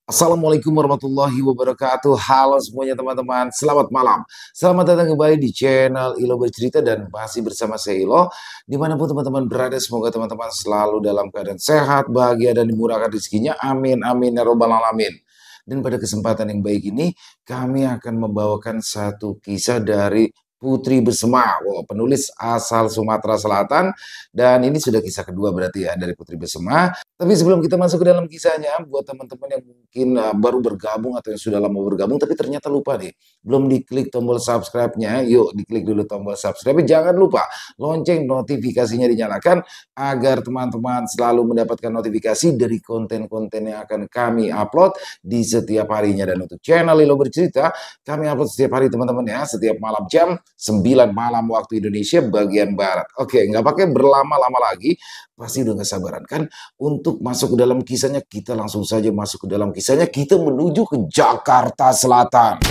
Assalamualaikum warahmatullahi wabarakatuh. Halo semuanya teman-teman, selamat malam. Selamat datang kembali di channel Ilo Bercerita dan masih bersama saya Ilo. Dimanapun teman-teman berada, semoga teman-teman selalu dalam keadaan sehat, bahagia, dan dimurahkan rezekinya. Amin, amin, ya robbal alamin. Dan pada kesempatan yang baik ini, kami akan membawakan satu kisah dari Putri Bersema, penulis asal Sumatera Selatan. Dan ini sudah kisah kedua berarti ya dari Putri Bersema. Tapi sebelum kita masuk ke dalam kisahnya, buat teman-teman yang mungkin baru bergabung atau yang sudah lama bergabung, tapi ternyata lupa nih, belum diklik tombol subscribe-nya, yuk diklik dulu tombol subscribe. Jangan lupa lonceng notifikasinya dinyalakan agar teman-teman selalu mendapatkan notifikasi dari konten-konten yang akan kami upload di setiap harinya. Dan untuk channel Lilo Bercerita, kami upload setiap hari teman-teman ya, setiap malam jam 9 malam waktu Indonesia bagian Barat. Oke, nggak pakai berlama-lama lagi, pasti udah gak sabaran kan untuk masuk ke dalam kisahnya. Kita langsung saja masuk ke dalam kisahnya. Kita menuju ke Jakarta Selatan.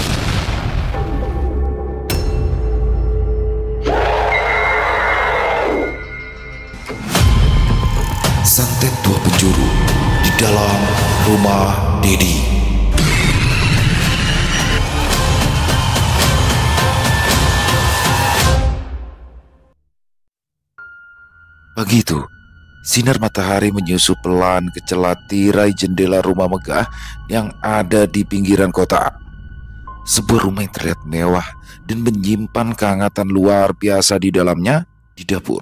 Santet Dua Penjuru di dalam rumah Dedi. Pagi itu, sinar matahari menyusup pelan ke celah tirai jendela rumah megah yang ada di pinggiran kota. Sebuah rumah yang terlihat mewah dan menyimpan kehangatan luar biasa di dalamnya. Di dapur,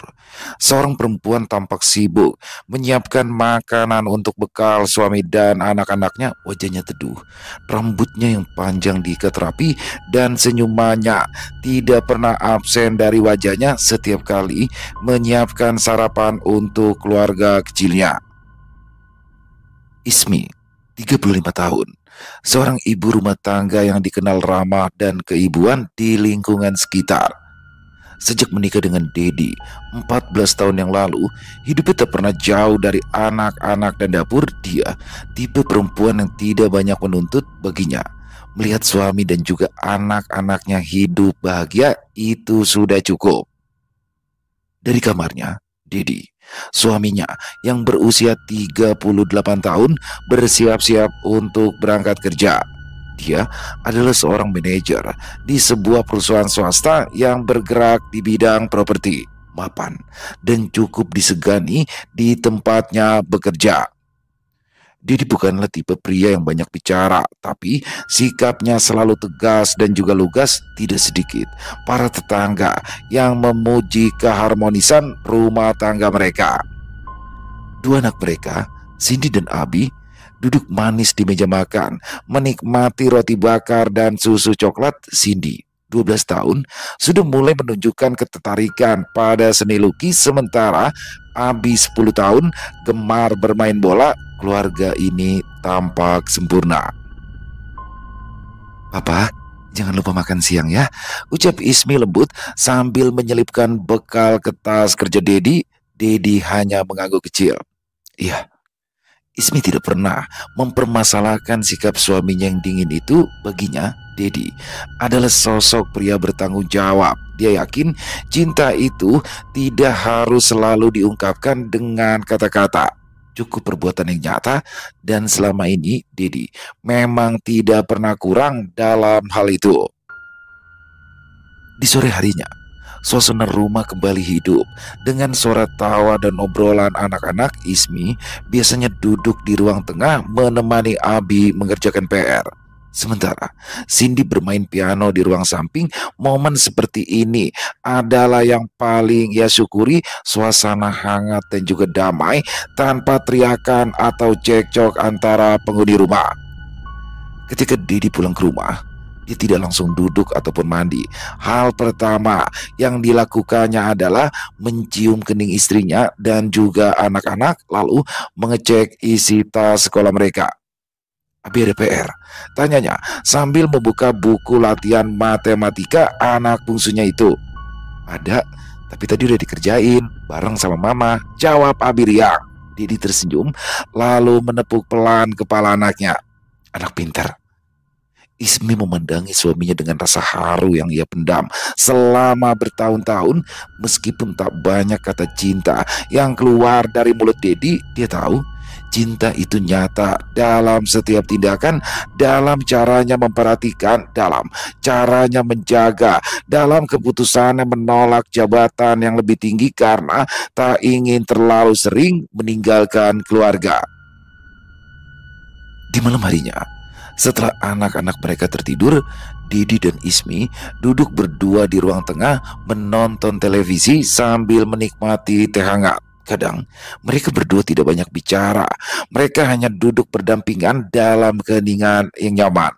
seorang perempuan tampak sibuk menyiapkan makanan untuk bekal suami dan anak-anaknya. Wajahnya teduh, rambutnya yang panjang diikat rapi, dan senyumannya tidak pernah absen dari wajahnya setiap kali menyiapkan sarapan untuk keluarga kecilnya. Ismi, 35 tahun, seorang ibu rumah tangga yang dikenal ramah dan keibuan di lingkungan sekitar. Sejak menikah dengan Dedi 14 tahun yang lalu, hidupnya tak pernah jauh dari anak-anak dan dapur. Dia tipe perempuan yang tidak banyak menuntut baginya. Melihat suami dan juga anak-anaknya hidup bahagia, itu sudah cukup. Dari kamarnya, Dedi, suaminya yang berusia 38 tahun, bersiap-siap untuk berangkat kerja. Dia adalah seorang manajer di sebuah perusahaan swasta yang bergerak di bidang properti, mapan, dan cukup disegani di tempatnya bekerja. Dia bukanlah tipe pria yang banyak bicara, tapi sikapnya selalu tegas dan juga lugas. Tidak sedikit para tetangga yang memuji keharmonisan rumah tangga mereka. Dua anak mereka, Cindy dan Abi, duduk manis di meja makan, menikmati roti bakar dan susu coklat. Cindy, 12 tahun, sudah mulai menunjukkan ketertarikan pada seni lukis, sementara Abi 10 tahun gemar bermain bola. Keluarga ini tampak sempurna. "Papa, jangan lupa makan siang ya," ucap Ismi lembut sambil menyelipkan bekal ke tas kerja Dedi. Dedi hanya mengangguk kecil. "Iya." Ismi tidak pernah mempermasalahkan sikap suaminya yang dingin itu. Baginya, Dedi adalah sosok pria bertanggung jawab. Dia yakin cinta itu tidak harus selalu diungkapkan dengan kata-kata, cukup perbuatan yang nyata. Dan selama ini Dedi memang tidak pernah kurang dalam hal itu. Di sore harinya, suasana rumah kembali hidup dengan suara tawa dan obrolan anak-anak. Ismi biasanya duduk di ruang tengah menemani Abi mengerjakan PR. Sementara Cindy bermain piano di ruang samping. Momen seperti ini adalah yang paling ia syukuri. Suasana hangat dan juga damai tanpa teriakan atau cekcok antara penghuni rumah. Ketika Dedi pulang ke rumah, dia tidak langsung duduk ataupun mandi. Hal pertama yang dilakukannya adalah mencium kening istrinya dan juga anak-anak, lalu mengecek isi tas sekolah mereka. "Abi ada PR?" tanyanya sambil membuka buku latihan matematika anak bungsunya itu. "Ada, tapi tadi udah dikerjain bareng sama mama," jawab Abi riang. Dedi tersenyum lalu menepuk pelan kepala anaknya. "Anak pintar." Ismi memandangi suaminya dengan rasa haru yang ia pendam selama bertahun-tahun. Meskipun tak banyak kata cinta yang keluar dari mulut Dedi, dia tahu Cinta itu nyata dalam setiap tindakan, dalam caranya memperhatikan, dalam caranya menjaga, dalam keputusannya menolak jabatan yang lebih tinggi karena tak ingin terlalu sering meninggalkan keluarga. Di malam harinya, setelah anak-anak mereka tertidur, Didi dan Ismi duduk berdua di ruang tengah menonton televisi sambil menikmati teh hangat. Kadang mereka berdua tidak banyak bicara. Mereka hanya duduk berdampingan dalam keheningan yang nyaman.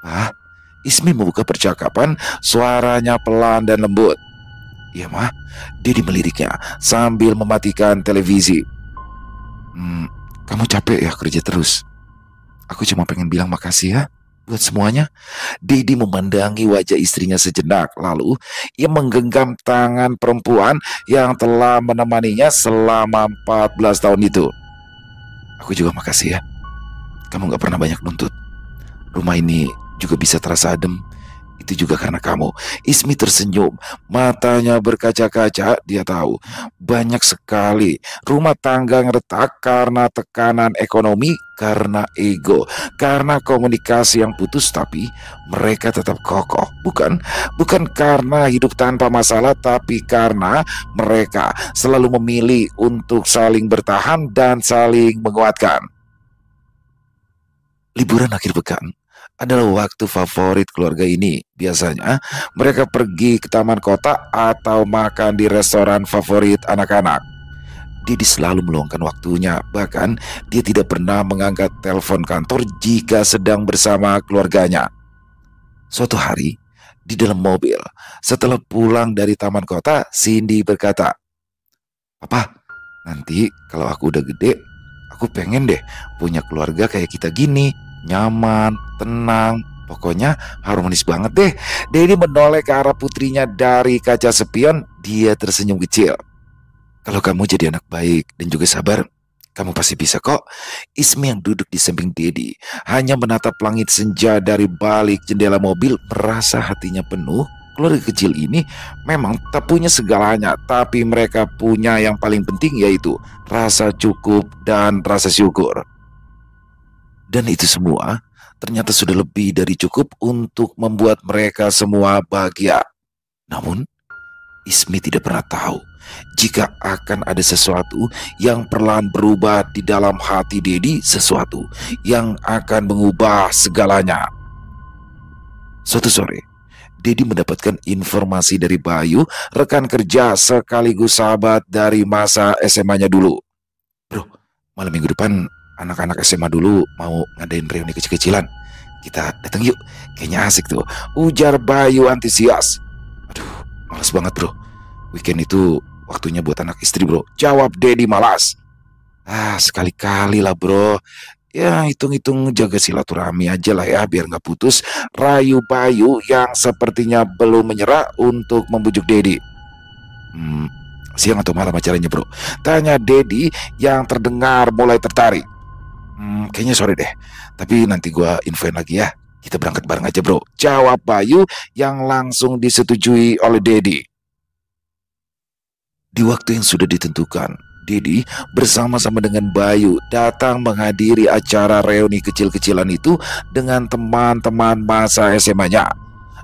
Ah, Ismi membuka percakapan, suaranya pelan dan lembut. Iya mah, Didi meliriknya sambil mematikan televisi. Kamu capek ya kerja terus? Aku cuma pengen bilang makasih ya buat semuanya. Didi memandangi wajah istrinya sejenak, lalu ia menggenggam tangan perempuan yang telah menemaninya selama 14 tahun itu. Aku juga makasih ya. Kamu gak pernah banyak nuntut. Rumah ini juga bisa terasa adem. Itu juga karena kamu. Ismi tersenyum, matanya berkaca-kaca. Dia tahu banyak sekali rumah tangga yang retak karena tekanan ekonomi, karena ego, karena komunikasi yang putus. Tapi mereka tetap kokoh. Bukan karena hidup tanpa masalah, tapi karena mereka selalu memilih untuk saling bertahan dan saling menguatkan. Liburan akhir pekan adalah waktu favorit keluarga ini. Biasanya mereka pergi ke taman kota atau makan di restoran favorit anak-anak. Didi selalu meluangkan waktunya, bahkan dia tidak pernah mengangkat telepon kantor jika sedang bersama keluarganya. Suatu hari, di dalam mobil, setelah pulang dari taman kota, Cindy berkata, "Papa, nanti kalau aku udah gede, aku pengen deh punya keluarga kayak kita gini. Nyaman, tenang, pokoknya harmonis banget deh." Dedi menoleh ke arah putrinya dari kaca spion. Dia tersenyum kecil. Kalau kamu jadi anak baik dan juga sabar, kamu pasti bisa kok. Ismi yang duduk di samping Dedi hanya menatap langit senja dari balik jendela mobil, merasa hatinya penuh. Keluarga kecil ini memang tak punya segalanya, tapi mereka punya yang paling penting, yaitu rasa cukup dan rasa syukur. Dan itu semua ternyata sudah lebih dari cukup untuk membuat mereka semua bahagia. Namun, Ismi tidak pernah tahu jika akan ada sesuatu yang perlahan berubah di dalam hati Dedi, sesuatu yang akan mengubah segalanya. Suatu sore, Dedi mendapatkan informasi dari Bayu, rekan kerja sekaligus sahabat dari masa SMA-nya dulu. Bro, malam minggu depan anak-anak SMA dulu mau ngadain reuni kecil-kecilan. Kita datang yuk, kayaknya asik tuh, ujar Bayu antusias. Aduh, malas banget bro. Weekend itu waktunya buat anak istri bro, jawab Dedi malas. Sekali-kali lah bro. Ya hitung-hitung jaga silaturahmi aja lah ya, biar gak putus, rayu Bayu yang sepertinya belum menyerah untuk membujuk Dedi. Siang atau malam acaranya bro? Tanya Dedi yang terdengar mulai tertarik. Kayaknya sore deh. Tapi nanti gue infoin lagi ya. Kita berangkat bareng aja bro, jawab Bayu yang langsung disetujui oleh Dedi. Di waktu yang sudah ditentukan, Dedi bersama-sama dengan Bayu datang menghadiri acara reuni kecil-kecilan itu dengan teman-teman masa SMA-nya.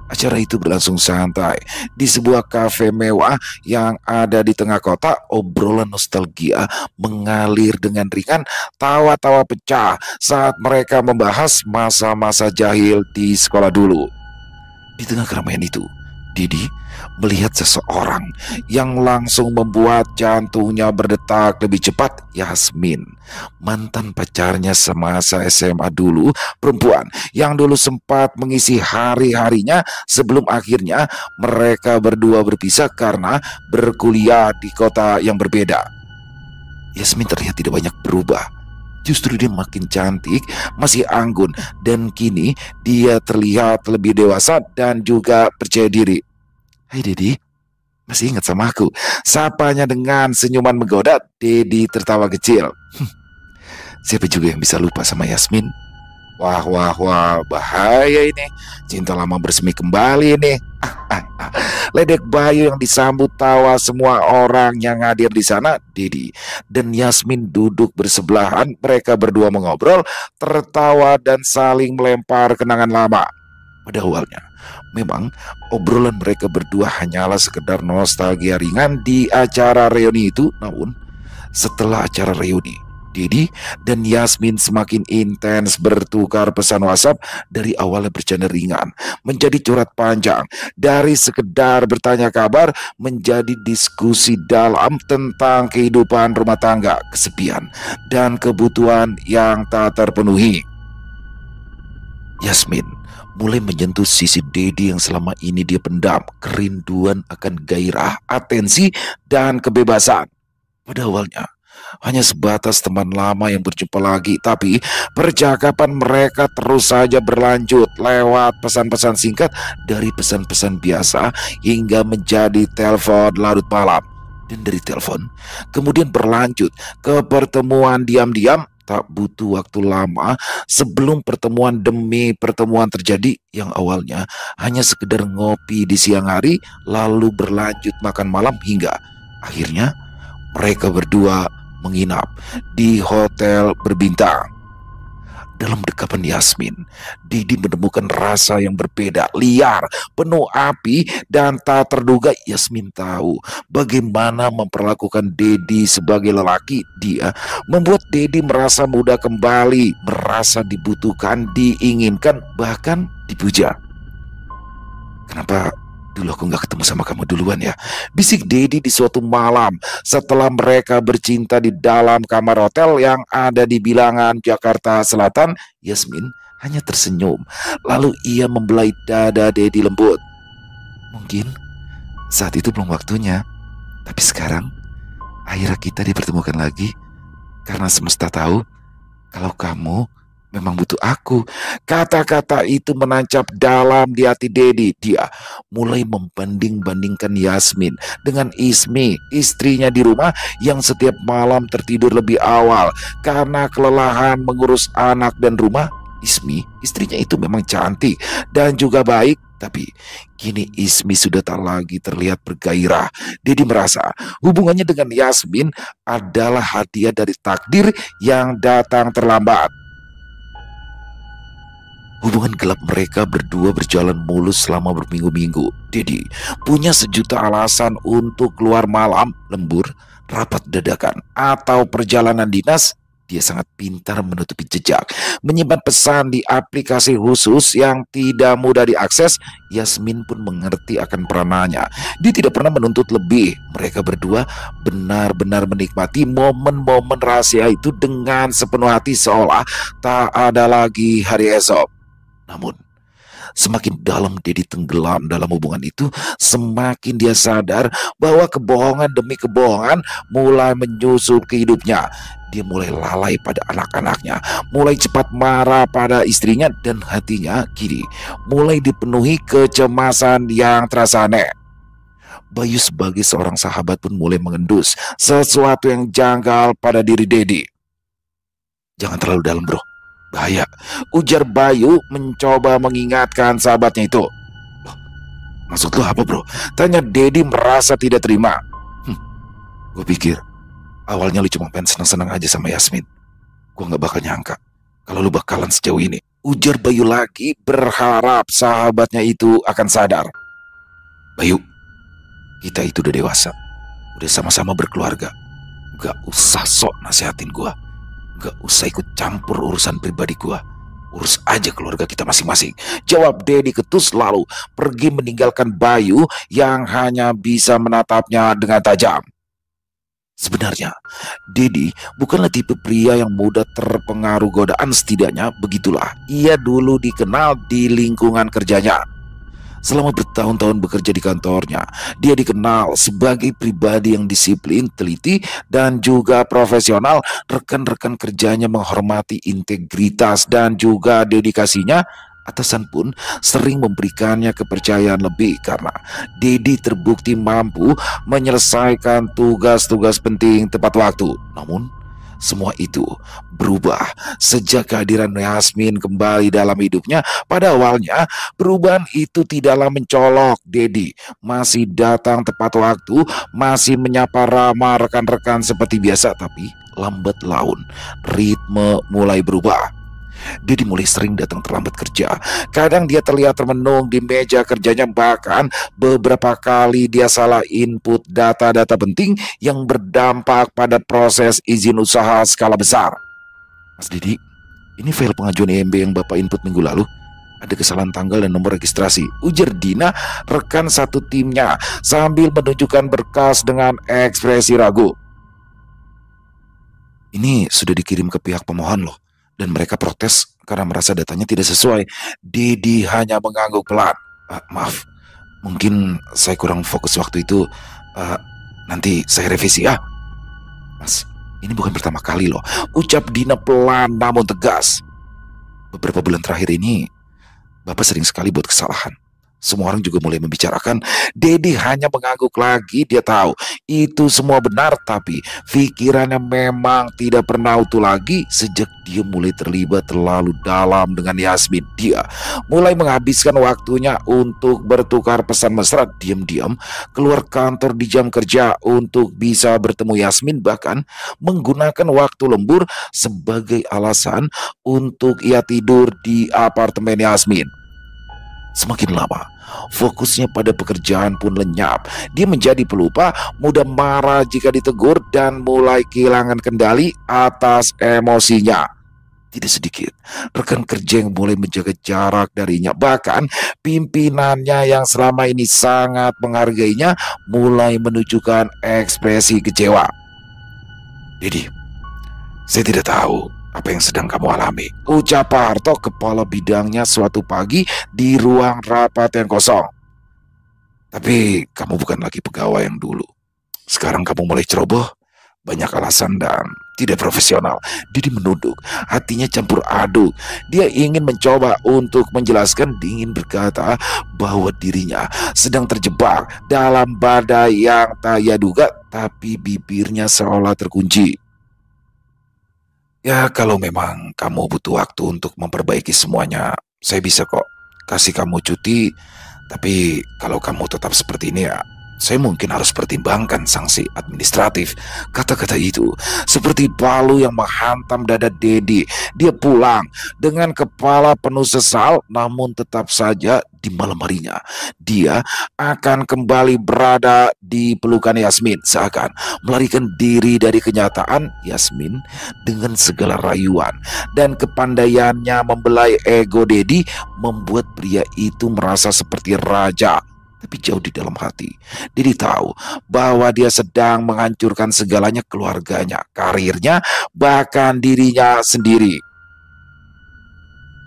Acara itu berlangsung santai di sebuah kafe mewah yang ada di tengah kota. Obrolan nostalgia mengalir dengan ringan, tawa-tawa pecah saat mereka membahas masa-masa jahil di sekolah dulu. Di tengah keramaian itu, Didi melihat seseorang yang langsung membuat jantungnya berdetak lebih cepat. Yasmin, mantan pacarnya semasa SMA dulu, perempuan yang dulu sempat mengisi hari-harinya sebelum akhirnya mereka berdua berpisah karena berkuliah di kota yang berbeda. Yasmin terlihat tidak banyak berubah. Justru dia makin cantik, masih anggun, dan kini dia terlihat lebih dewasa dan juga percaya diri. "Hai Dedi, masih ingat sama aku?" Sapanya dengan senyuman menggoda. Dedi tertawa kecil. Siapa juga yang bisa lupa sama Yasmin? Wah, bahaya ini. Cinta lama bersemi kembali ini. Ledek Bayu yang disambut tawa semua orang yang hadir di sana. Dedi dan Yasmin duduk bersebelahan. Mereka berdua mengobrol, tertawa dan saling melempar kenangan lama. Pada awalnya, memang obrolan mereka berdua hanyalah sekedar nostalgia ringan di acara reuni itu. Namun, setelah acara reuni, Dedi dan Yasmin semakin intens bertukar pesan WhatsApp. Dari awalnya bercanda ringan menjadi curhat panjang, dari sekedar bertanya kabar menjadi diskusi dalam tentang kehidupan rumah tangga, kesepian, dan kebutuhan yang tak terpenuhi. Yasmin mulai menyentuh sisi Dedi yang selama ini dia pendam, kerinduan akan gairah, atensi, dan kebebasan. Pada awalnya hanya sebatas teman lama yang berjumpa lagi, tapi percakapan mereka terus saja berlanjut lewat pesan-pesan singkat, dari pesan-pesan biasa hingga menjadi telepon larut malam, dan dari telepon kemudian berlanjut ke pertemuan diam-diam. Tak butuh waktu lama sebelum pertemuan demi pertemuan terjadi, yang awalnya hanya sekedar ngopi di siang hari lalu berlanjut makan malam hingga akhirnya mereka berdua menginap di hotel berbintang. Dalam dekapan Yasmin, Dedi menemukan rasa yang berbeda, liar, penuh api, dan tak terduga. Yasmin tahu bagaimana memperlakukan Dedi sebagai lelaki. Dia membuat Dedi merasa muda kembali, merasa dibutuhkan, diinginkan, bahkan dipuja. Kenapa dulu aku nggak ketemu sama kamu duluan ya? Bisik Dedi di suatu malam setelah mereka bercinta di dalam kamar hotel yang ada di bilangan Jakarta Selatan. Yasmin hanya tersenyum, lalu ia membelai dada Dedi lembut. Mungkin saat itu belum waktunya, tapi sekarang akhirnya kita dipertemukan lagi karena semesta tahu kalau kamu memang butuh aku. Kata-kata itu menancap dalam di hati Dedi. Dia mulai membanding-bandingkan Yasmin dengan Ismi, istrinya di rumah yang setiap malam tertidur lebih awal karena kelelahan mengurus anak dan rumah. Ismi, istrinya itu memang cantik dan juga baik, tapi kini Ismi sudah tak lagi terlihat bergairah. Dedi merasa hubungannya dengan Yasmin adalah hadiah dari takdir yang datang terlambat. Hubungan gelap mereka berdua berjalan mulus selama berminggu-minggu. Dedi punya sejuta alasan untuk keluar malam, lembur, rapat dadakan, atau perjalanan dinas. Dia sangat pintar menutupi jejak, menyimpan pesan di aplikasi khusus yang tidak mudah diakses. Yasmin pun mengerti akan peranannya. Dia tidak pernah menuntut lebih. Mereka berdua benar-benar menikmati momen-momen rahasia itu dengan sepenuh hati, seolah tak ada lagi hari esok. Namun, semakin dalam Dedi tenggelam dalam hubungan itu, semakin dia sadar bahwa kebohongan demi kebohongan mulai menyusul ke hidupnya. Dia mulai lalai pada anak-anaknya, mulai cepat marah pada istrinya, dan hatinya kini mulai dipenuhi kecemasan yang terasa aneh. Bayu sebagai seorang sahabat pun mulai mengendus sesuatu yang janggal pada diri Dedi. Jangan terlalu dalam, bro. Bahaya, ujar Bayu mencoba mengingatkan sahabatnya itu. Loh, maksud lo apa, bro? Tanya Dedi merasa tidak terima. Gue pikir awalnya lu cuma pengen senang-senang aja sama Yasmin. Gue gak bakal nyangka kalau lu bakalan sejauh ini, ujar Bayu lagi, berharap sahabatnya itu akan sadar. Bayu, kita itu udah dewasa, udah sama-sama berkeluarga. Gak usah sok nasihatin gue. Gak usah ikut campur urusan pribadi gua. Urus aja keluarga kita masing-masing, jawab Dedi ketus, lalu pergi meninggalkan Bayu yang hanya bisa menatapnya dengan tajam. Sebenarnya Dedi bukanlah tipe pria yang mudah terpengaruh godaan, setidaknya begitulah ia dulu dikenal di lingkungan kerjanya. Selama bertahun-tahun bekerja di kantornya, dia dikenal sebagai pribadi yang disiplin, teliti, dan juga profesional. Rekan-rekan kerjanya menghormati integritas dan juga dedikasinya. Atasan pun sering memberikannya kepercayaan lebih karena Dedi terbukti mampu menyelesaikan tugas-tugas penting tepat waktu. Namun, Semua itu berubah sejak kehadiran Yasmin kembali dalam hidupnya. Pada awalnya, perubahan itu tidaklah mencolok. Dedi masih datang tepat waktu, masih menyapa ramah rekan-rekan seperti biasa, tapi lambat laun ritme mulai berubah. Dedi mulai sering datang terlambat kerja. Kadang dia terlihat termenung di meja kerjanya, bahkan beberapa kali dia salah input data-data penting yang berdampak pada proses izin usaha skala besar. Mas Dedi, ini file pengajuan IMB yang Bapak input minggu lalu. Ada kesalahan tanggal dan nomor registrasi, ujar Dina, rekan satu timnya, sambil menunjukkan berkas dengan ekspresi ragu. Ini sudah dikirim ke pihak pemohon loh, dan mereka protes karena merasa datanya tidak sesuai. Dedi hanya mengangguk pelan. Maaf, mungkin saya kurang fokus waktu itu. Nanti saya revisi ya. Mas, ini bukan pertama kali loh, ucap Dina pelan namun tegas. Beberapa bulan terakhir ini, Bapak sering sekali buat kesalahan. Semua orang juga mulai membicarakan. Dedi hanya mengangguk lagi. Dia tahu itu semua benar, tapi pikirannya memang tidak pernah utuh lagi sejak dia mulai terlibat terlalu dalam dengan Yasmin. Dia mulai menghabiskan waktunya untuk bertukar pesan mesra, diam-diam keluar kantor di jam kerja untuk bisa bertemu Yasmin, bahkan menggunakan waktu lembur sebagai alasan untuk ia tidur di apartemen Yasmin. Semakin lama, fokusnya pada pekerjaan pun lenyap. Dia menjadi pelupa, mudah marah jika ditegur, dan mulai kehilangan kendali atas emosinya. Tidak sedikit rekan kerja yang mulai menjaga jarak darinya. Bahkan pimpinannya yang selama ini sangat menghargainya mulai menunjukkan ekspresi kecewa. Dedi, saya tidak tahu apa yang sedang kamu alami, ucap Pak Harto, kepala bidangnya, suatu pagi di ruang rapat yang kosong. Tapi kamu bukan lagi pegawai yang dulu. Sekarang kamu mulai ceroboh, banyak alasan dan tidak profesional. Dedi menunduk, hatinya campur aduk. Dia ingin mencoba untuk menjelaskan, ingin berkata bahwa dirinya sedang terjebak dalam badai yang tak ia duga, tapi bibirnya seolah terkunci. Ya, kalau memang kamu butuh waktu untuk memperbaiki semuanya, saya bisa kok kasih kamu cuti. Tapi kalau kamu tetap seperti ini ya, saya mungkin harus pertimbangkan sanksi administratif. Kata-kata itu seperti palu yang menghantam dada Dedi. Dia pulang dengan kepala penuh sesal, namun tetap saja di malam harinya dia akan kembali berada di pelukan Yasmin, seakan melarikan diri dari kenyataan. Yasmin dengan segala rayuan dan kepandaiannya membelai ego Dedi membuat pria itu merasa seperti raja. Tapi jauh di dalam hati, Dedi tahu bahwa dia sedang menghancurkan segalanya, keluarganya, karirnya, bahkan dirinya sendiri.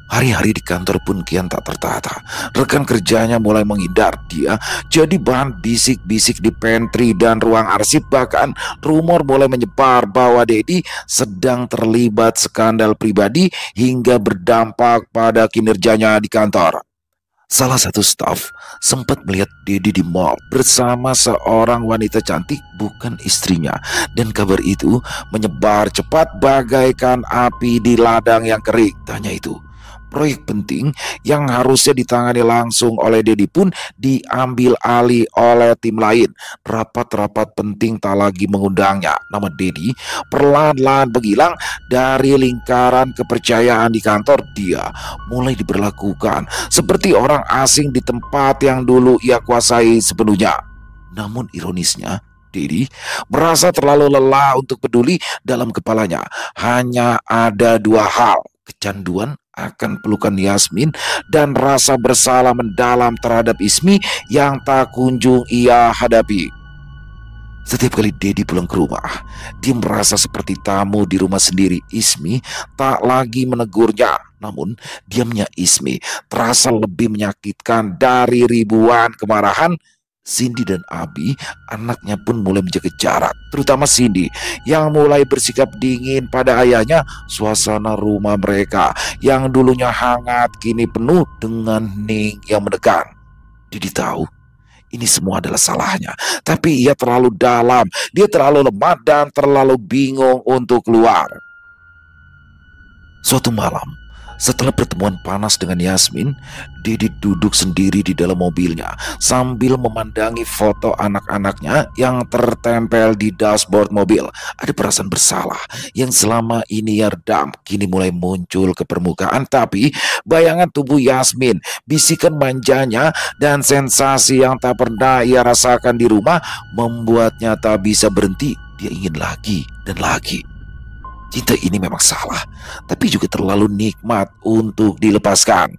Hari-hari di kantor pun kian tak tertata. Rekan kerjanya mulai menghindar. Dia jadi bahan bisik-bisik di pantry dan ruang arsip. Bahkan rumor mulai menyebar bahwa Dedi sedang terlibat skandal pribadi hingga berdampak pada kinerjanya di kantor. Salah satu staf sempat melihat Dedi di mall bersama seorang wanita cantik, bukan istrinya, dan kabar itu menyebar cepat bagaikan api di ladang yang kering. Tanya itu, proyek penting yang harusnya ditangani langsung oleh Dedi pun diambil alih oleh tim lain. Rapat-rapat penting tak lagi mengundangnya. Nama Dedi perlahan-lahan menghilang dari lingkaran kepercayaan di kantor. Dia mulai diberlakukan seperti orang asing di tempat yang dulu ia kuasai sepenuhnya. Namun ironisnya, Dedi merasa terlalu lelah untuk peduli. Dalam kepalanya hanya ada dua hal: kecanduan akan pelukan Yasmin dan rasa bersalah mendalam terhadap Ismi yang tak kunjung ia hadapi. Setiap kali Dedi pulang ke rumah, dia merasa seperti tamu di rumah sendiri. Ismi tak lagi menegurnya, namun diamnya Ismi terasa lebih menyakitkan dari ribuan kemarahan. Cindy dan Abi, anaknya, pun mulai menjaga jarak, terutama Cindy yang mulai bersikap dingin pada ayahnya. Suasana rumah mereka yang dulunya hangat kini penuh dengan hening yang menekan. Didi tahu Ini semua adalah salahnya. Tapi ia terlalu dalam, dia terlalu lemah dan terlalu bingung untuk keluar. Suatu malam, setelah pertemuan panas dengan Yasmin, Dedi duduk sendiri di dalam mobilnya sambil memandangi foto anak-anaknya yang tertempel di dashboard mobil. Ada perasaan bersalah yang selama ini redam kini mulai muncul ke permukaan, tapi bayangan tubuh Yasmin, bisikan manjanya, dan sensasi yang tak pernah ia rasakan di rumah membuatnya tak bisa berhenti. Dia ingin lagi dan lagi. Cinta ini memang salah, tapi juga terlalu nikmat untuk dilepaskan.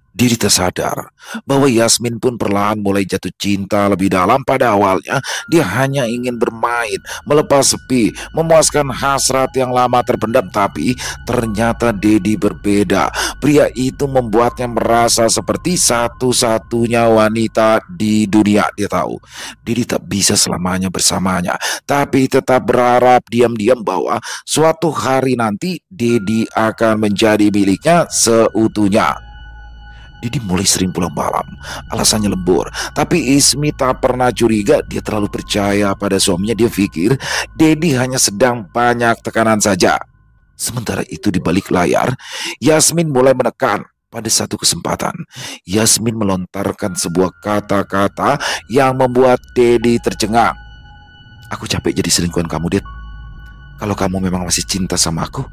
Diri tersadar bahwa Yasmin pun perlahan mulai jatuh cinta lebih dalam. Pada awalnya, dia hanya ingin bermain, melepas sepi, memuaskan hasrat yang lama terpendam. Tapi ternyata Dedi berbeda. Pria itu membuatnya merasa seperti satu-satunya wanita di dunia. Dia tahu Dedi tak bisa selamanya bersamanya, tapi tetap berharap diam-diam bahwa suatu hari nanti Dedi akan menjadi miliknya seutuhnya. Didi mulai sering pulang malam. Alasannya lembur. Tapi Ismi tak pernah curiga. Dia terlalu percaya pada suaminya. Dia pikir Dedi hanya sedang banyak tekanan saja. Sementara itu di balik layar, Yasmin mulai menekan. Pada satu kesempatan, Yasmin melontarkan sebuah kata-kata yang membuat Dedi tercengang. Aku capek jadi selingkuhan kamu, Ded. Kalau kamu memang masih cinta sama aku,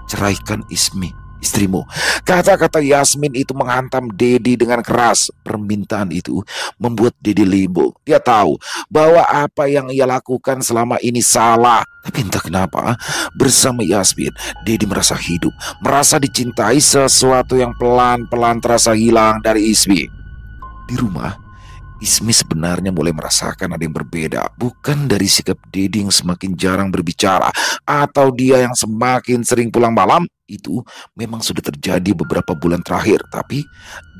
ceraikan Ismi, istrimu. Kata-kata Yasmin itu menghantam Dedi dengan keras. Permintaan itu membuat Dedi limbung. Dia tahu bahwa apa yang ia lakukan selama ini salah. Tapi entah kenapa, bersama Yasmin, Dedi merasa hidup, merasa dicintai, sesuatu yang pelan-pelan terasa hilang dari Ismi. Di rumah, Ismi sebenarnya mulai merasakan ada yang berbeda. Bukan dari sikap Dedi yang semakin jarang berbicara, atau dia yang semakin sering pulang malam. Itu memang sudah terjadi beberapa bulan terakhir. Tapi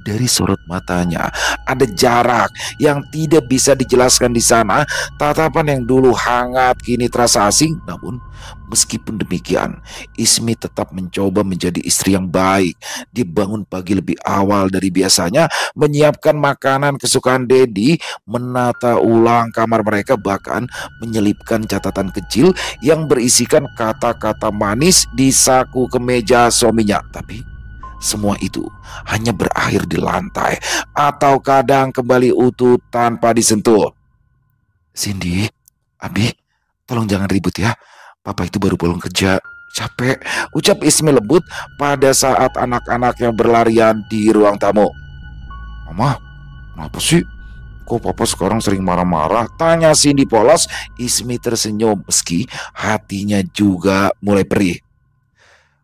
dari sorot matanya ada jarak yang tidak bisa dijelaskan di sana. Tatapan yang dulu hangat kini terasa asing. Namun meskipun demikian, Ismi tetap mencoba menjadi istri yang baik. Dia bangun pagi lebih awal dari biasanya, menyiapkan makanan kesukaan Dedi, menata ulang kamar mereka, bahkan menyelipkan catatan kecil yang berisikan kata-kata manis di saku kemeja suaminya. Tapi semua itu hanya berakhir di lantai, atau kadang kembali utuh tanpa disentuh. Cindy, Abi, tolong jangan ribut ya. Papa itu baru pulang kerja, capek, ucap Ismi lembut pada saat anak-anaknya berlarian di ruang tamu. Mama, kenapa sih? Kok papa sekarang sering marah-marah? Tanya Cindy polos. Ismi tersenyum meski hatinya juga mulai perih.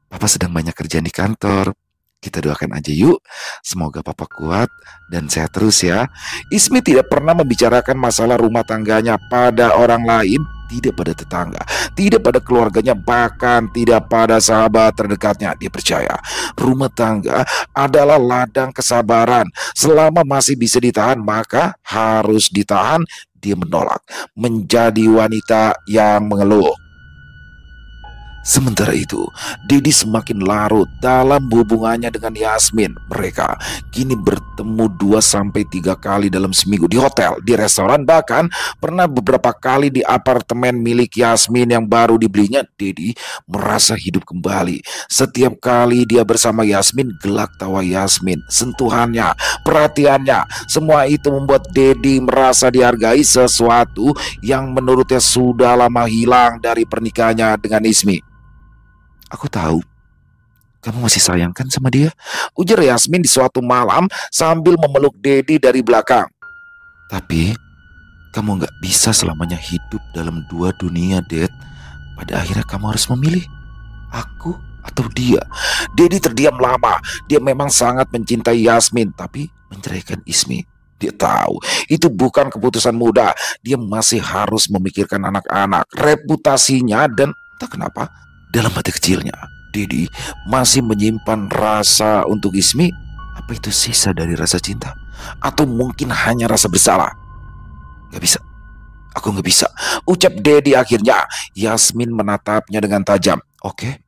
Papa sedang banyak kerjaan di kantor. Kita doakan aja yuk. Semoga papa kuat dan sehat terus ya. Ismi tidak pernah membicarakan masalah rumah tangganya pada orang lain. Tidak pada tetangga, tidak pada keluarganya, bahkan tidak pada sahabat terdekatnya. Dia percaya rumah tangga adalah ladang kesabaran. Selama masih bisa ditahan, maka harus ditahan. Dia menolak menjadi wanita yang mengeluh. Sementara itu, Dedi semakin larut dalam hubungannya dengan Yasmin. Mereka kini bertemu 2-3 kali dalam seminggu, di hotel, di restoran, bahkan pernah beberapa kali di apartemen milik Yasmin yang baru dibelinya. Dedi merasa hidup kembali. Setiap kali dia bersama Yasmin, gelak tawa Yasmin, sentuhannya, perhatiannya, semua itu membuat Dedi merasa dihargai, sesuatu yang menurutnya sudah lama hilang dari pernikahannya dengan Ismi. Aku tahu kamu masih sayangkan sama dia, ujar Yasmin di suatu malam sambil memeluk Dedi dari belakang. Tapi kamu gak bisa selamanya hidup dalam dua dunia, Ded. Pada akhirnya kamu harus memilih, aku atau dia. Dedi terdiam lama. Dia memang sangat mencintai Yasmin, tapi menceraikan Ismi, dia tahu itu bukan keputusan mudah. Dia masih harus memikirkan anak-anak, reputasinya, dan tak kenapa dalam hati kecilnya Dedi masih menyimpan rasa untuk Ismi. Apa itu sisa dari rasa cinta? Atau mungkin hanya rasa bersalah? Gak bisa, aku gak bisa, ucap Dedi akhirnya. Yasmin menatapnya dengan tajam. Oke,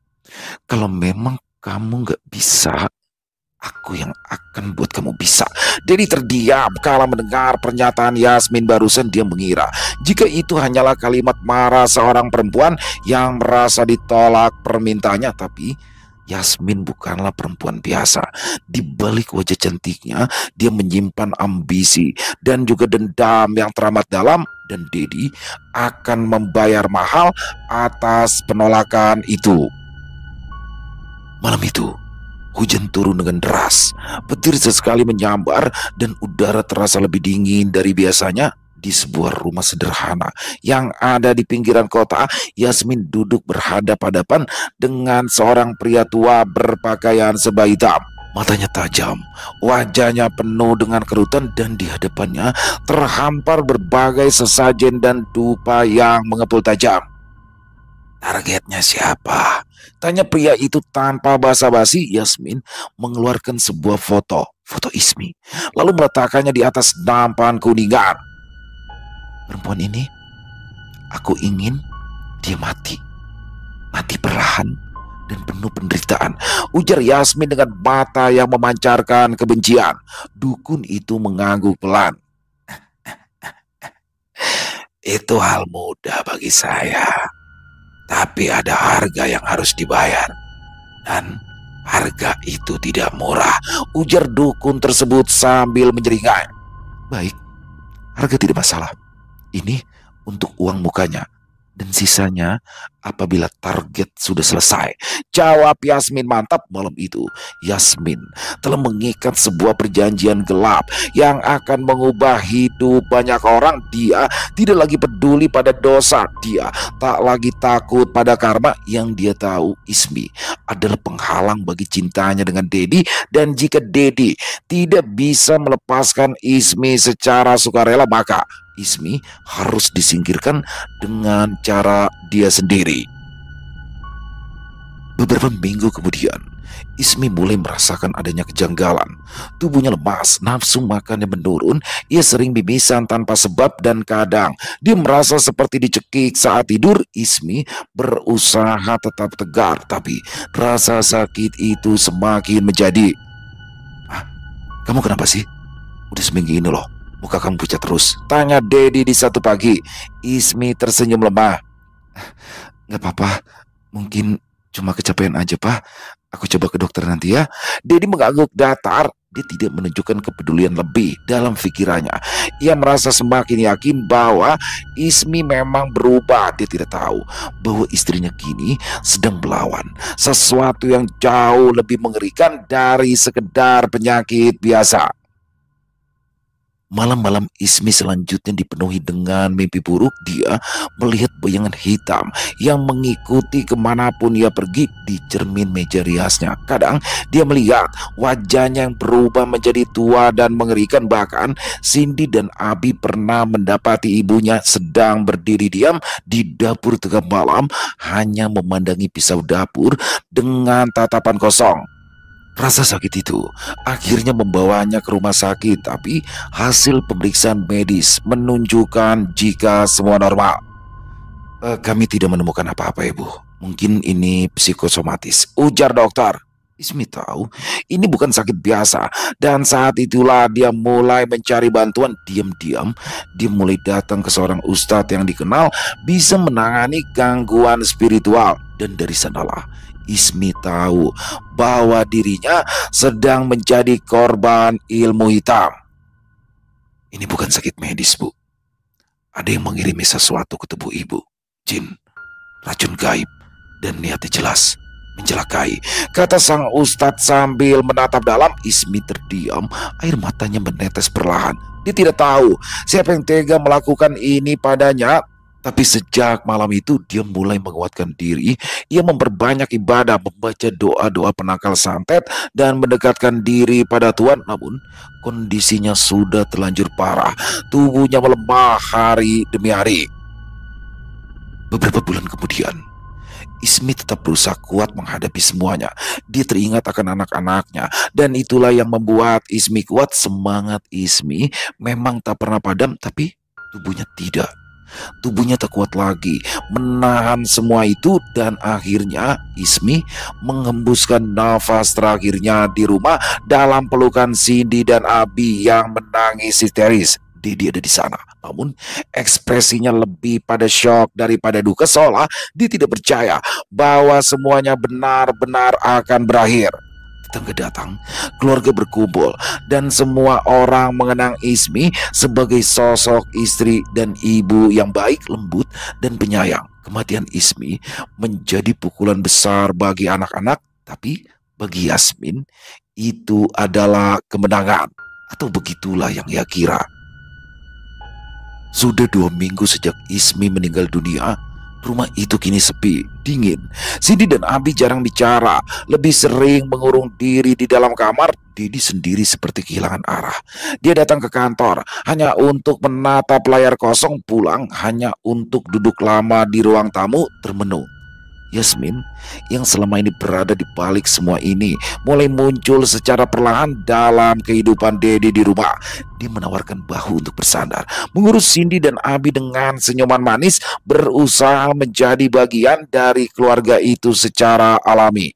kalau memang kamu gak bisa, Aku yang akan buat kamu bisa. Dedi terdiam kala mendengar pernyataan Yasmin barusan. Dia mengira jika itu hanyalah kalimat marah seorang perempuan yang merasa ditolak permintaannya. Tapi Yasmin bukanlah perempuan biasa. Di balik wajah cantiknya, dia menyimpan ambisi dan juga dendam yang teramat dalam. Dan Dedi akan membayar mahal atas penolakan itu. Malam itu, hujan turun dengan deras, petir sesekali menyambar dan udara terasa lebih dingin dari biasanya. Di sebuah rumah sederhana yang ada di pinggiran kota, Yasmin duduk berhadapan-hadapan dengan seorang pria tua berpakaian serba hitam. Matanya tajam, wajahnya penuh dengan kerutan, dan di hadapannya terhampar berbagai sesajen dan dupa yang mengepul tajam. Targetnya siapa? Tanya pria itu tanpa basa-basi. Yasmin mengeluarkan sebuah foto Ismi, lalu meletakkannya di atas nampan kuningan. Perempuan ini, aku ingin dia mati perlahan dan penuh penderitaan, ujar Yasmin dengan mata yang memancarkan kebencian. Dukun itu mengangguk pelan. Itu hal mudah bagi saya. Tapi ada harga yang harus dibayar. Dan harga itu tidak murah, ujar dukun tersebut sambil menyeringai. Baik, harga tidak masalah. Ini untuk uang mukanya. Dan sisanya apabila target sudah selesai, jawab Yasmin mantap. Malam itu Yasmin telah mengikat sebuah perjanjian gelap yang akan mengubah hidup banyak orang. Dia tidak lagi peduli pada dosa, dia tak lagi takut pada karma. Yang dia tahu, Ismi adalah penghalang bagi cintanya dengan Dedi. Dan jika Dedi tidak bisa melepaskan Ismi secara sukarela, maka Ismi harus disingkirkan dengan cara dia sendiri. Beberapa minggu kemudian, Ismi mulai merasakan adanya kejanggalan. Tubuhnya lemas, nafsu makannya menurun, ia sering mimisan tanpa sebab, dan kadang dia merasa seperti dicekik saat tidur. Ismi berusaha tetap tegar, tapi rasa sakit itu semakin menjadi. Kamu kenapa sih? Udah seminggu ini loh, muka kamu pucat terus, tanya Dedi di satu pagi. Ismi tersenyum lemah. Gak apa-apa, mungkin cuma kecapean aja, Pak. Aku coba ke dokter nanti ya. Dedi mengangguk datar. Dia tidak menunjukkan kepedulian lebih dalam pikirannya. Ia merasa semakin yakin bahwa Ismi memang berubah. Dia tidak tahu bahwa istrinya kini sedang melawan sesuatu yang jauh lebih mengerikan dari sekedar penyakit biasa. Malam-malam Ismi selanjutnya dipenuhi dengan mimpi buruk. Dia melihat bayangan hitam yang mengikuti kemanapun ia pergi. Di cermin meja riasnya, kadang dia melihat wajahnya yang berubah menjadi tua dan mengerikan. Bahkan Cindy dan Abi pernah mendapati ibunya sedang berdiri diam di dapur tengah malam, hanya memandangi pisau dapur dengan tatapan kosong. Rasa sakit itu akhirnya membawanya ke rumah sakit, tapi hasil pemeriksaan medis menunjukkan jika semua normal. Kami tidak menemukan apa-apa, Ibu. Mungkin ini psikosomatis, ujar dokter. Ismi tahu ini bukan sakit biasa, dan saat itulah dia mulai mencari bantuan. Diam-diam dia mulai datang ke seorang ustadz yang dikenal bisa menangani gangguan spiritual. Dan dari sanalah Ismi tahu bahwa dirinya sedang menjadi korban ilmu hitam. Ini bukan sakit medis, Bu. Ada yang mengirimi sesuatu ke tubuh Ibu. Jin, racun gaib, dan niatnya jelas mencelakai, kata sang ustadz sambil menatap dalam. Ismi terdiam, air matanya menetes perlahan. Dia tidak tahu siapa yang tega melakukan ini padanya. Tapi sejak malam itu dia mulai menguatkan diri. Ia memperbanyak ibadah, membaca doa-doa penangkal santet, dan mendekatkan diri pada Tuhan. Namun kondisinya sudah terlanjur parah. Tubuhnya melemah hari demi hari. Beberapa bulan kemudian, Ismi tetap berusaha kuat menghadapi semuanya. Dia teringat akan anak-anaknya, dan itulah yang membuat Ismi kuat. Semangat Ismi memang tak pernah padam, tapi tubuhnya tidak. Tubuhnya tak kuat lagi menahan semua itu dan akhirnya Ismi menghembuskan nafas terakhirnya di rumah dalam pelukan Cindy dan Abi yang menangis histeris. Dedi ada di sana, namun ekspresinya lebih pada shock daripada duka, seolah dia tidak percaya bahwa semuanya benar-benar akan berakhir. Tetangga datang, keluarga berkumpul, dan semua orang mengenang Ismi sebagai sosok istri dan ibu yang baik, lembut, dan penyayang. Kematian Ismi menjadi pukulan besar bagi anak-anak, tapi bagi Yasmin itu adalah kemenangan, atau begitulah yang ia kira. Sudah 2 minggu sejak Ismi meninggal dunia, rumah itu kini sepi, dingin. Cindy dan Abi jarang bicara, lebih sering mengurung diri di dalam kamar. Dedi sendiri seperti kehilangan arah. Dia datang ke kantor hanya untuk menatap layar kosong, pulang hanya untuk duduk lama di ruang tamu termenung. Yasmin yang selama ini berada di balik semua ini mulai muncul secara perlahan dalam kehidupan Dedi di rumah. Dia menawarkan bahu untuk bersandar, mengurus Cindy dan Abi dengan senyuman manis, berusaha menjadi bagian dari keluarga itu secara alami.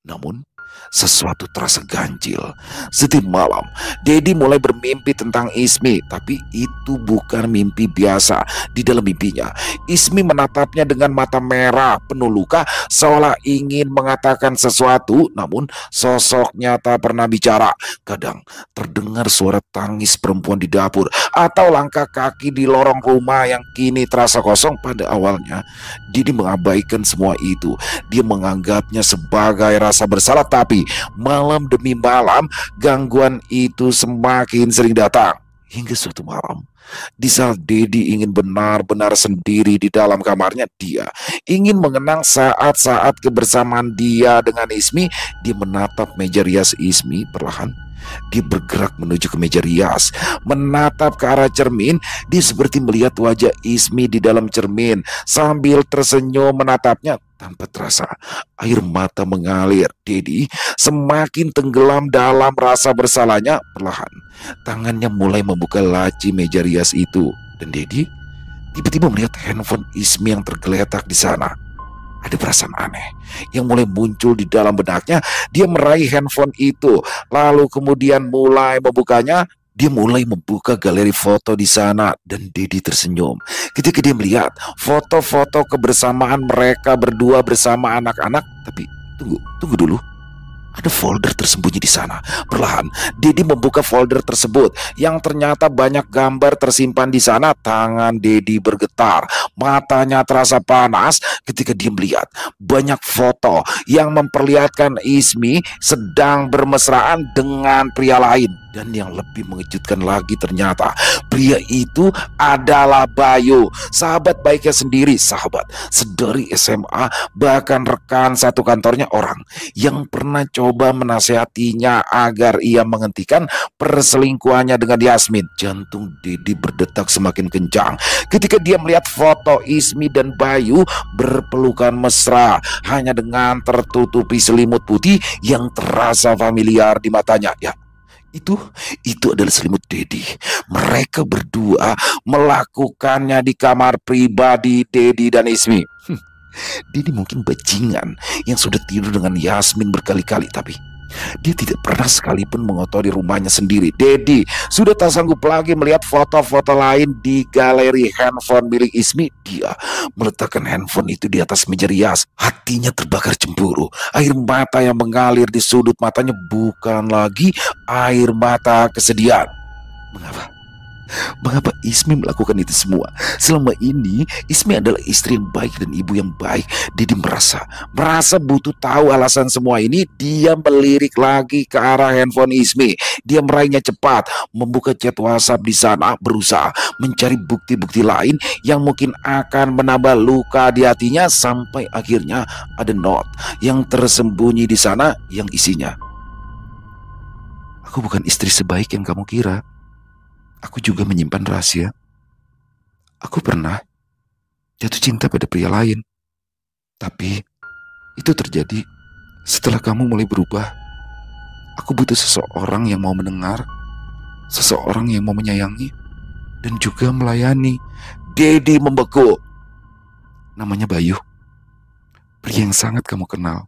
Namun sesuatu terasa ganjil. Setiap malam Dedi mulai bermimpi tentang Ismi, tapi itu bukan mimpi biasa. Di dalam mimpinya Ismi menatapnya dengan mata merah penuh luka, seolah ingin mengatakan sesuatu, namun sosoknya tak pernah bicara. Kadang terdengar suara tangis perempuan di dapur atau langkah kaki di lorong rumah yang kini terasa kosong. Pada awalnya Dedi mengabaikan semua itu. Dia menganggapnya sebagai rasa bersalah, tapi malam demi malam gangguan itu semakin sering datang. Hingga suatu malam, di saat Dedi ingin benar-benar sendiri di dalam kamarnya, dia ingin mengenang saat-saat kebersamaan dia dengan Ismi. Dia menatap meja rias Ismi perlahan. Dia bergerak menuju ke meja rias, menatap ke arah cermin. Dia seperti melihat wajah Ismi di dalam cermin. Sambil tersenyum menatapnya, tanpa terasa air mata mengalir. Dedi semakin tenggelam dalam rasa bersalahnya. Perlahan tangannya mulai membuka laci meja rias itu, dan Dedi tiba-tiba melihat handphone Ismi yang tergeletak di sana. Ada perasaan aneh yang mulai muncul di dalam benaknya. Dia meraih handphone itu, lalu kemudian mulai membukanya. Dia mulai membuka galeri foto di sana, dan Dedi tersenyum ketika dia melihat foto-foto kebersamaan mereka berdua bersama anak-anak. Tapi tunggu dulu. Ada folder tersembunyi di sana. Perlahan Dedi membuka folder tersebut yang ternyata banyak gambar tersimpan di sana. Tangan Dedi bergetar, matanya terasa panas ketika dia melihat banyak foto yang memperlihatkan Ismi sedang bermesraan dengan pria lain. Dan yang lebih mengejutkan lagi, ternyata pria itu adalah Bayu, sahabat baiknya sendiri, sahabat sedari SMA, bahkan rekan satu kantornya, orang yang pernah coba menasehatinya agar ia menghentikan perselingkuhannya dengan Yasmin. Jantung Dedi berdetak semakin kencang ketika dia melihat foto Ismi dan Bayu berpelukan mesra, hanya dengan tertutupi selimut putih yang terasa familiar di matanya. Ya, itu adalah selimut Dedi. Mereka berdua melakukannya di kamar pribadi Dedi dan Ismi. Dedi mungkin bajingan yang sudah tidur dengan Yasmin berkali-kali, tapi dia tidak pernah sekalipun mengotori rumahnya sendiri. Dedi sudah tak sanggup lagi melihat foto-foto lain di galeri handphone milik Ismi. Dia meletakkan handphone itu di atas meja rias. Hatinya terbakar cemburu. Air mata yang mengalir di sudut matanya bukan lagi air mata kesedihan. Mengapa Ismi melakukan itu semua? Selama ini Ismi adalah istri yang baik dan ibu yang baik. Dedi merasa butuh tahu alasan semua ini. Dia melirik lagi ke arah handphone Ismi. Dia meraihnya cepat, membuka chat WhatsApp di sana, berusaha mencari bukti-bukti lain yang mungkin akan menambah luka di hatinya. Sampai akhirnya ada note yang tersembunyi di sana yang isinya, "Aku bukan istri sebaik yang kamu kira. Aku juga menyimpan rahasia. Aku pernah jatuh cinta pada pria lain. Tapi itu terjadi setelah kamu mulai berubah. Aku butuh seseorang yang mau mendengar, seseorang yang mau menyayangi, dan juga melayani. Dedi membeku. Namanya Bayu, pria yang sangat kamu kenal.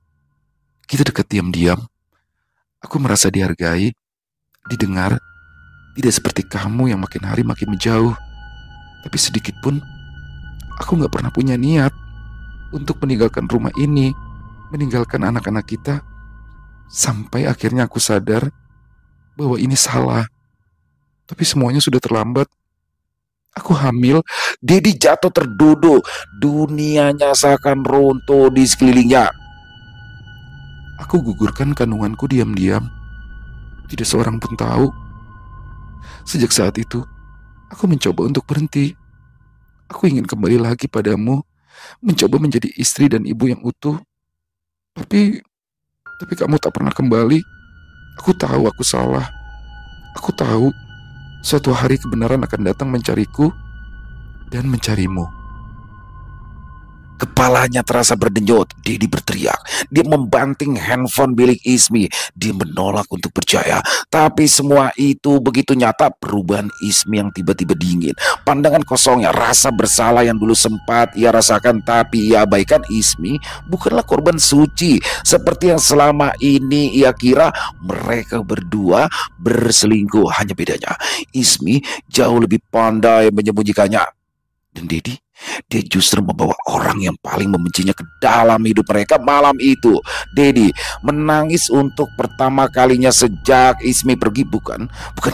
Kita dekat diam-diam. Aku merasa dihargai, didengar, tidak seperti kamu yang makin hari makin menjauh. Tapi sedikit pun, aku gak pernah punya niat untuk meninggalkan rumah ini, meninggalkan anak-anak kita. Sampai akhirnya aku sadar bahwa ini salah. Tapi semuanya sudah terlambat. Aku hamil, Dedi jatuh terduduk. Dunianya seakan runtuh di sekelilingnya. Aku gugurkan kandunganku diam-diam. Tidak seorang pun tahu. Sejak saat itu, aku mencoba untuk berhenti. Aku ingin kembali lagi padamu, mencoba menjadi istri dan ibu yang utuh. Tapi kamu tak pernah kembali. Aku tahu aku salah. Aku tahu suatu hari kebenaran akan datang mencariku dan mencarimu. Kepalanya terasa berdenyut. Dedi berteriak. Dia membanting handphone milik Ismi. Dia menolak untuk percaya. Tapi semua itu begitu nyata. Perubahan Ismi yang tiba-tiba dingin. Pandangan kosongnya, rasa bersalah yang dulu sempat ia rasakan tapi ia abaikan. Ismi bukanlah korban suci seperti yang selama ini ia kira. Mereka berdua berselingkuh. Hanya bedanya, Ismi jauh lebih pandai menyembunyikannya. Dan Dedi, dia justru membawa orang yang paling membencinya ke dalam hidup mereka malam itu. Dedi menangis untuk pertama kalinya sejak Ismi pergi, bukan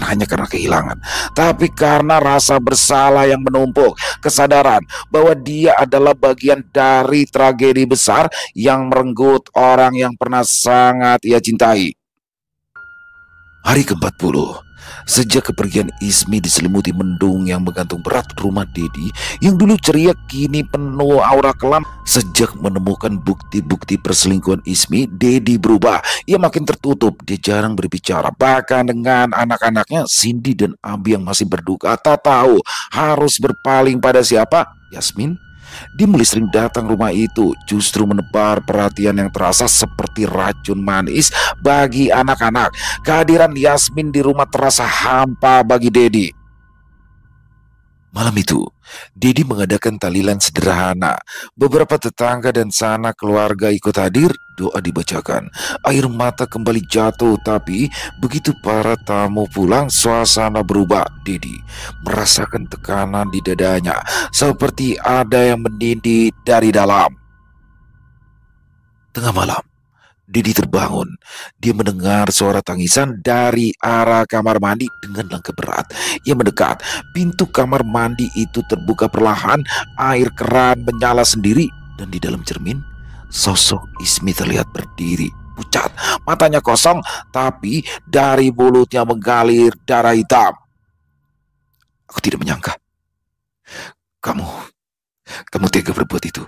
hanya karena kehilangan, tapi karena rasa bersalah yang menumpuk, kesadaran bahwa dia adalah bagian dari tragedi besar yang merenggut orang yang pernah sangat ia cintai. Hari ke-40. Sejak kepergian Ismi diselimuti mendung yang menggantung berat, rumah Dedi yang dulu ceria kini penuh aura kelam. Sejak menemukan bukti-bukti perselingkuhan Ismi, Dedi berubah. Ia makin tertutup, dia jarang berbicara. Bahkan dengan anak-anaknya, Cindy dan Abi yang masih berduka, tak tahu harus berpaling pada siapa. Yasmin, dia mulai sering datang rumah itu, justru menebar perhatian yang terasa seperti racun manis bagi anak-anak. Kehadiran Yasmin di rumah terasa hampa bagi Dedi. Malam itu, Dedi mengadakan tahlilan sederhana. Beberapa tetangga dan sanak keluarga ikut hadir, doa dibacakan. Air mata kembali jatuh, tapi begitu para tamu pulang, suasana berubah. Dedi merasakan tekanan di dadanya, seperti ada yang menindih dari dalam. Tengah malam, Dedi terbangun. Dia mendengar suara tangisan dari arah kamar mandi. Dengan langkah berat ia mendekat. Pintu kamar mandi itu terbuka perlahan. Air keran menyala sendiri. Dan di dalam cermin, sosok Ismi terlihat berdiri, pucat, matanya kosong, tapi dari mulutnya mengalir darah hitam. Aku tidak menyangka kamu tega berbuat itu.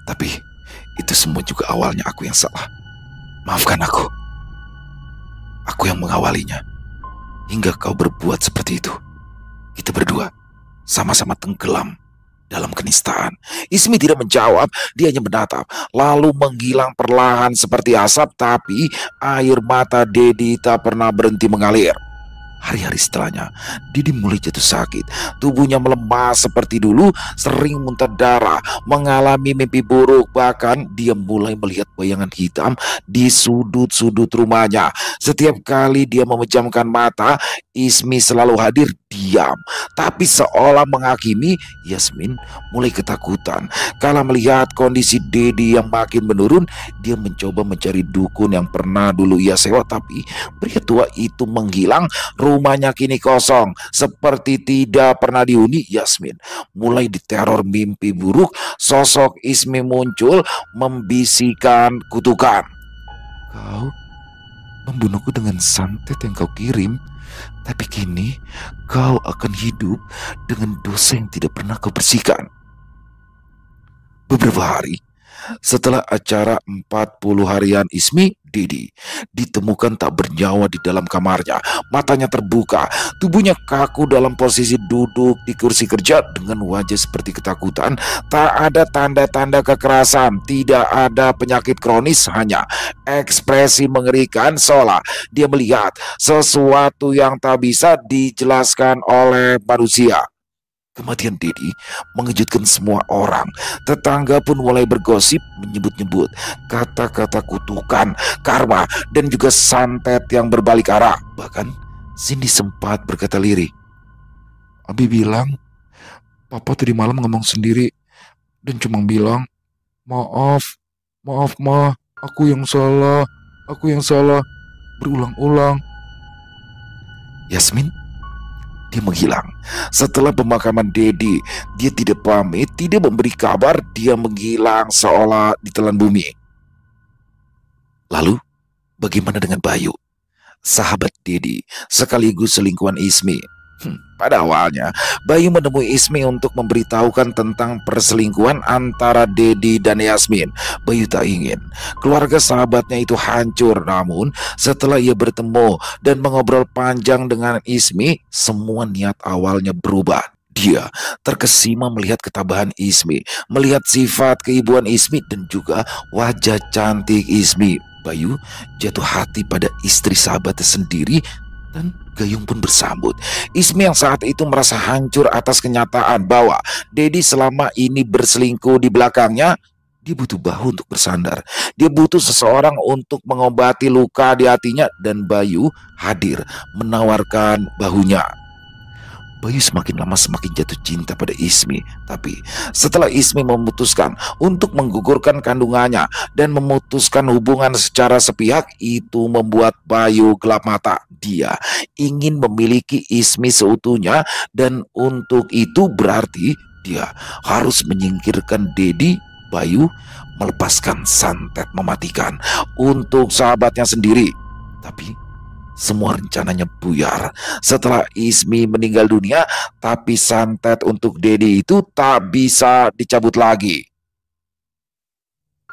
Tapi itu semua juga awalnya aku yang salah. Maafkan aku. Aku yang mengawalinya. Hingga kau berbuat seperti itu. Kita berdua sama-sama tenggelam dalam kenistaan. Ismi tidak menjawab. Dia hanya menatap, lalu menghilang perlahan seperti asap. Tapi air mata Dedi tak pernah berhenti mengalir. Hari-hari setelahnya, Dedi mulai jatuh sakit. Tubuhnya melemah seperti dulu, sering muntah darah, mengalami mimpi buruk. Bahkan dia mulai melihat bayangan hitam di sudut-sudut rumahnya. Setiap kali dia memejamkan mata, Ismi selalu hadir diam. Tapi seolah menghakimi, Yasmin mulai ketakutan. Kala melihat kondisi Dedi yang makin menurun, dia mencoba mencari dukun yang pernah dulu ia sewa. Tapi pria tua itu menghilang. Rumahnya kini kosong, seperti tidak pernah dihuni. Yasmin mulai diteror mimpi buruk. Sosok Ismi muncul, membisikkan kutukan. Kau membunuhku dengan santet yang kau kirim, tapi kini kau akan hidup dengan dosa yang tidak pernah kau bersihkan. Beberapa hari setelah acara 40 harian Ismi, Dedi ditemukan tak bernyawa di dalam kamarnya. Matanya terbuka, tubuhnya kaku dalam posisi duduk di kursi kerja dengan wajah seperti ketakutan. Tak ada tanda-tanda kekerasan, tidak ada penyakit kronis, hanya ekspresi mengerikan seolah dia melihat sesuatu yang tak bisa dijelaskan oleh manusia. Kematian Dedi mengejutkan semua orang. Tetangga pun mulai bergosip, menyebut-nyebut kata-kata kutukan, karma, dan juga santet yang berbalik arah. Bahkan Cindy sempat berkata lirik, "Abi bilang, Papa tadi malam ngomong sendiri dan cuma bilang, maaf, maaf ma, aku yang salah, berulang-ulang." Yasmin, dia menghilang. Setelah pemakaman Dedi, dia tidak pamit, tidak memberi kabar, dia menghilang seolah ditelan bumi. Lalu, bagaimana dengan Bayu, sahabat Dedi, sekaligus selingkuhan Ismi? Pada awalnya, Bayu menemui Ismi untuk memberitahukan tentang perselingkuhan antara Dedi dan Yasmin. Bayu tak ingin keluarga sahabatnya itu hancur, namun setelah ia bertemu dan mengobrol panjang dengan Ismi, semua niat awalnya berubah. Dia terkesima melihat ketabahan Ismi, melihat sifat keibuan Ismi, dan juga wajah cantik Ismi. Bayu jatuh hati pada istri sahabatnya sendiri, dan Gayung pun bersambut. Ismi yang saat itu merasa hancur atas kenyataan bahwa Dedi selama ini berselingkuh di belakangnya, dia butuh bahu untuk bersandar. Dia butuh seseorang untuk mengobati luka di hatinya, dan Bayu hadir menawarkan bahunya. Bayu semakin lama semakin jatuh cinta pada Ismi. Tapi setelah Ismi memutuskan untuk menggugurkan kandungannya dan memutuskan hubungan secara sepihak, itu membuat Bayu gelap mata. Dia ingin memiliki Ismi seutuhnya, dan untuk itu berarti dia harus menyingkirkan Dedi. Bayu melepaskan santet mematikan untuk sahabatnya sendiri. Tapi semua rencananya buyar setelah Ismi meninggal dunia, tapi santet untuk Dedi itu tak bisa dicabut lagi.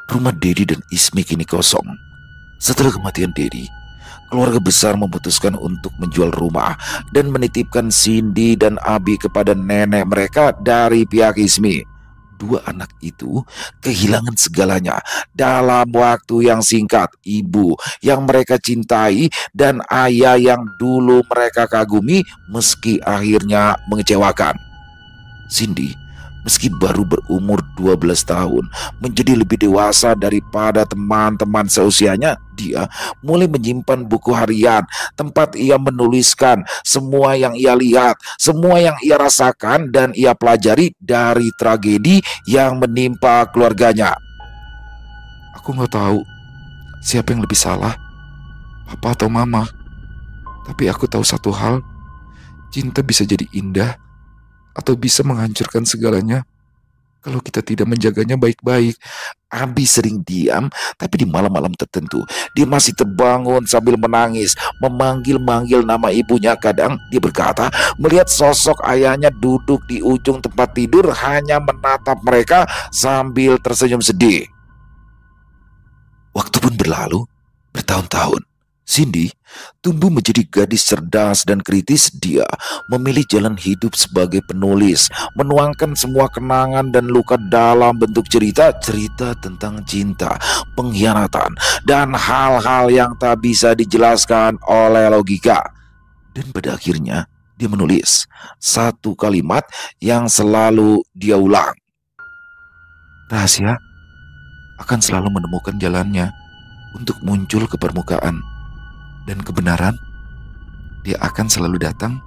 Rumah Dedi dan Ismi kini kosong. Setelah kematian Dedi, keluarga besar memutuskan untuk menjual rumah dan menitipkan Cindy dan Abi kepada nenek mereka dari pihak Ismi. Dua anak itu kehilangan segalanya dalam waktu yang singkat. Ibu yang mereka cintai dan ayah yang dulu mereka kagumi, meski akhirnya mengecewakan. Cindy, meski baru berumur 12 tahun, menjadi lebih dewasa daripada teman-teman seusianya. Dia mulai menyimpan buku harian, tempat ia menuliskan semua yang ia lihat, semua yang ia rasakan dan ia pelajari dari tragedi yang menimpa keluarganya. Aku nggak tahu siapa yang lebih salah, papa atau mama. Tapi aku tahu satu hal, cinta bisa jadi indah atau bisa menghancurkan segalanya kalau kita tidak menjaganya baik-baik. Abi sering diam, tapi di malam-malam tertentu dia masih terbangun sambil menangis, memanggil-manggil nama ibunya. Kadang dia berkata melihat sosok ayahnya duduk di ujung tempat tidur, hanya menatap mereka sambil tersenyum sedih. Waktu pun berlalu bertahun-tahun. Cindy tumbuh menjadi gadis cerdas dan kritis. Dia memilih jalan hidup sebagai penulis, menuangkan semua kenangan dan luka dalam bentuk cerita tentang cinta, pengkhianatan, dan hal-hal yang tak bisa dijelaskan oleh logika. Dan pada akhirnya dia menulis satu kalimat yang selalu dia ulang. Rahasia akan selalu menemukan jalannya untuk muncul ke permukaan. Dan kebenaran, dia akan selalu datang,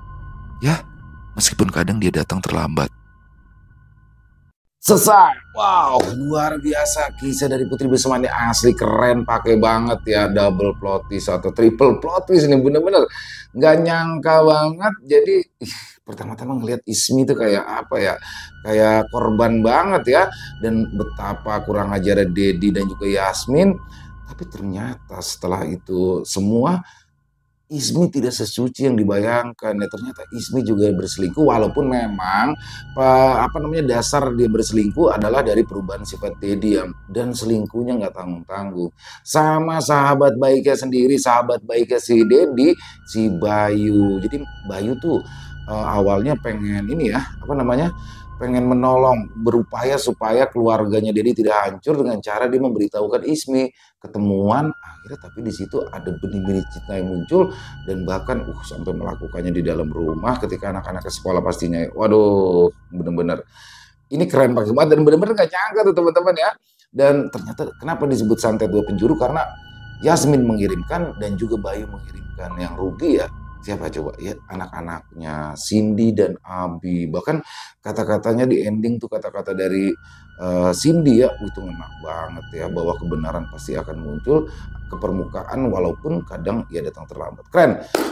ya, meskipun kadang dia datang terlambat. Selesai. Wow, luar biasa kisah dari Putri Besmani. Asli keren, pakai banget ya double plot twist atau triple plot twist ini, bener-bener nggak nyangka banget. Jadi pertama-tama ngelihat Ismi itu kayak apa ya, kayak korban banget ya, dan betapa kurang ajar Dedi dan juga Yasmin. Tapi ternyata setelah itu semua, Ismi tidak sesuci yang dibayangkan. Ya, ternyata Ismi juga berselingkuh, walaupun memang dasar dia berselingkuh adalah dari perubahan sifat Dedi, dan selingkuhnya nggak tanggung-tanggung sama sahabat baiknya sendiri, sahabat baiknya si Dedi, si Bayu. Jadi Bayu tuh awalnya pengen ini ya, pengen menolong, berupaya supaya keluarganya Dedi tidak hancur dengan cara dia memberitahukan Ismi. Ketemuan, akhirnya tapi di situ ada benih-benih cinta yang muncul dan bahkan sampai melakukannya di dalam rumah ketika anak-anak ke sekolah pastinya. Waduh, bener-bener ini keren banget dan bener-bener gak nyangka tuh teman-teman ya. Dan ternyata kenapa disebut santet dua penjuru, karena Yasmin mengirimkan dan juga Bayu mengirimkan. Yang rugi ya siapa coba ya, anak-anaknya Cindy dan Abi. Bahkan kata-katanya di ending tuh kata-kata dari Cindy ya, itu enak banget ya, bahwa kebenaran pasti akan muncul ke permukaan walaupun kadang ya datang terlambat.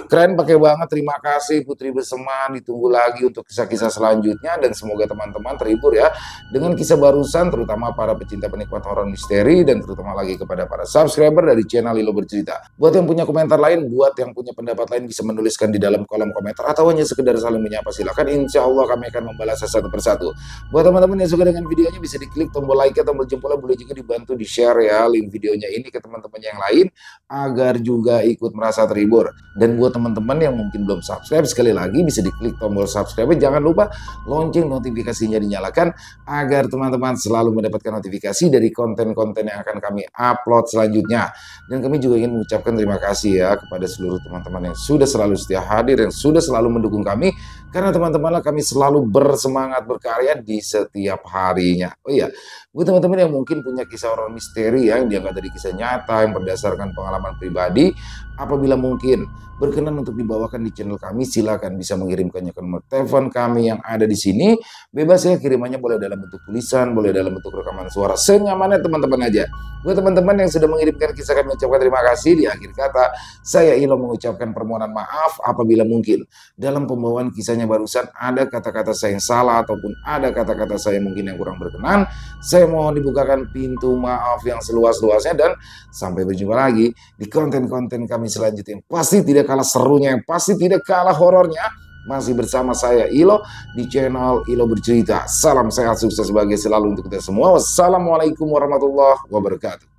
Keren pakai banget. Terima kasih Putri Beseman, ditunggu lagi untuk kisah-kisah selanjutnya dan semoga teman-teman terhibur ya dengan kisah barusan, terutama para pecinta penikmat horor misteri dan terutama lagi kepada para subscriber dari channel Ilo Bercerita. Buat yang punya komentar lain, buat yang punya pendapat lain bisa menuliskan di dalam kolom komentar atau hanya sekedar saling menyapa, silakan. Insya Allah kami akan membalasnya satu persatu. Buat teman-teman yang suka dengan videonya bisa diklik tombol like, tombol jempolnya, boleh juga dibantu di share ya link videonya ini ke teman-teman yang lain agar juga ikut merasa terhibur. Dan buat teman-teman yang mungkin belum subscribe, sekali lagi bisa diklik tombol subscribe, jangan lupa lonceng notifikasinya dinyalakan agar teman-teman selalu mendapatkan notifikasi dari konten-konten yang akan kami upload selanjutnya. Dan kami juga ingin mengucapkan terima kasih ya kepada seluruh teman-teman yang sudah selalu setia hadir, yang sudah selalu mendukung kami, karena teman-temanlah kami selalu bersemangat berkarya di setiap harinya. Oh iya, buat teman-teman yang mungkin punya kisah horor misteri yang diangkat dari kisah nyata yang berdasarkan pengalaman pribadi, apabila mungkin berkenan untuk dibawakan di channel kami, silakan bisa mengirimkannya ke nomor telepon kami yang ada di sini. Bebas ya, kirimannya boleh dalam bentuk tulisan, boleh dalam bentuk rekaman suara, senyamannya teman-teman aja. Buat teman-teman yang sudah mengirimkan kisah, kami ucapkan terima kasih. Di akhir kata, saya Ilo mengucapkan permohonan maaf apabila mungkin dalam pembawaan kisahnya barusan ada kata-kata saya yang salah ataupun ada kata-kata saya mungkin yang kurang berkenan. Saya mohon dibukakan pintu maaf yang seluas-luasnya dan sampai berjumpa lagi di konten-konten kami selanjutnya yang pasti tidak kalah serunya, yang pasti tidak kalah horornya. Masih bersama saya Ilo di channel Ilo Bercerita. Salam sehat, sukses, bahagia selalu untuk kita semua. Wassalamualaikum warahmatullahi wabarakatuh.